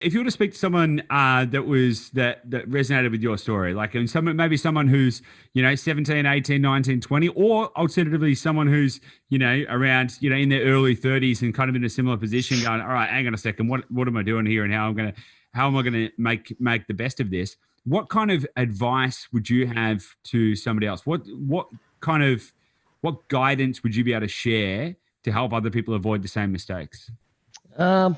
If you were to speak to someone that resonated with your story, like and someone maybe someone who's 17, 18, 19, 20, or alternatively someone who's around in their early 30s and kind of in a similar position, going, all right, hang on a second, what am I doing here, and how am I gonna make the best of this? What kind of advice would you have to somebody else? Kind of what guidance would you be able to share to help other people avoid the same mistakes? Um,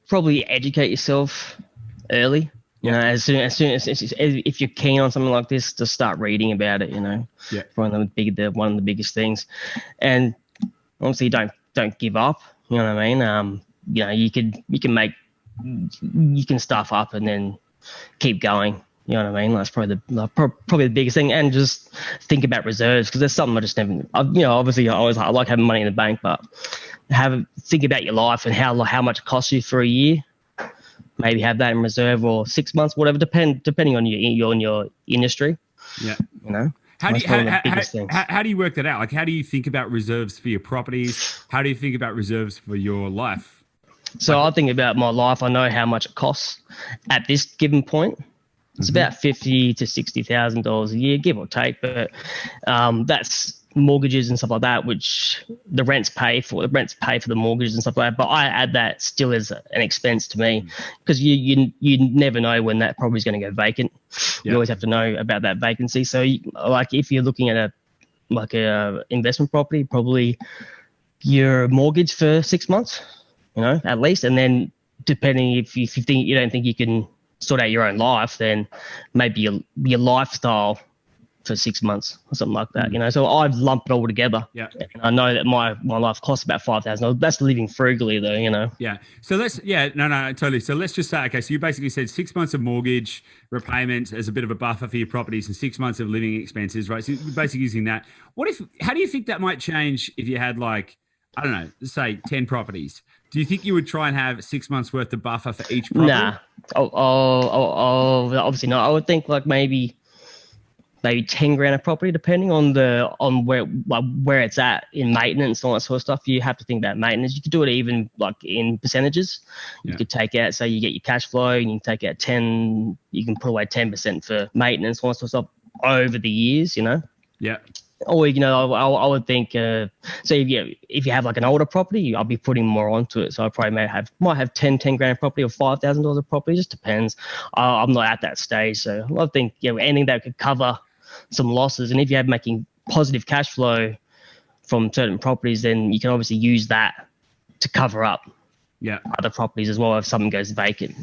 Probably educate yourself early. Yeah, As if you're keen on something like this, just start reading about it. yeah, One of the biggest things, and obviously don't give up. You know what I mean? You can stuff up and then keep going. You know what I mean? That's probably the biggest thing, and just think about reserves, because there's something I just never. Obviously I like having money in the bank, but think about your life and how much it costs you for a year. Maybe have that in reserve, or 6 months, whatever, depending on your industry. yeah. You know, How do that's you, one of the biggest things. how do you work that out? Like, how do you think about reserves for your properties? How do you think about reserves for your life? So I think about my life. I know how much it costs at this given point. It's about $50,000 to $60,000 a year, give or take. But that's mortgages and stuff like that, which the rents pay for. The rents pay for the mortgages and stuff like that. But I add that still as an expense to me, because you never know when that property is going to go vacant. You always have to know about that vacancy. So like if you're looking at a investment property, probably your mortgage for 6 months, at least, and then depending if you don't think you can sort out your own life, then maybe your lifestyle for 6 months or something like that. So I've lumped it all together. Yeah. And I know that my life costs about $5,000. That's living frugally though. Yeah. So no, totally. So let's just say, okay, so you basically said 6 months of mortgage repayment as a bit of a buffer for your properties and 6 months of living expenses, right? So you're basically using that. How do you think that might change if you had, like, I don't know, say 10 properties? Do you think you would try and have 6 months worth of buffer for each property? Nah. Obviously not. I would think like maybe 10 grand a property, depending on where it's at in maintenance and all that sort of stuff. You have to think about maintenance. You could do it even like in percentages. You could take out, say you get your cash flow, and you can take out 10. You can put away 10% for maintenance, all that sort of stuff over the years. Yeah. Or I would think. So if you have like an older property, I'll be putting more onto it. So I probably might have 10 grand a property or $5,000 a property. It just depends. I'm not at that stage, so I think anything that could cover some losses. And if you're making positive cash flow from certain properties, then you can obviously use that to cover up Yeah. other properties as well if something goes vacant.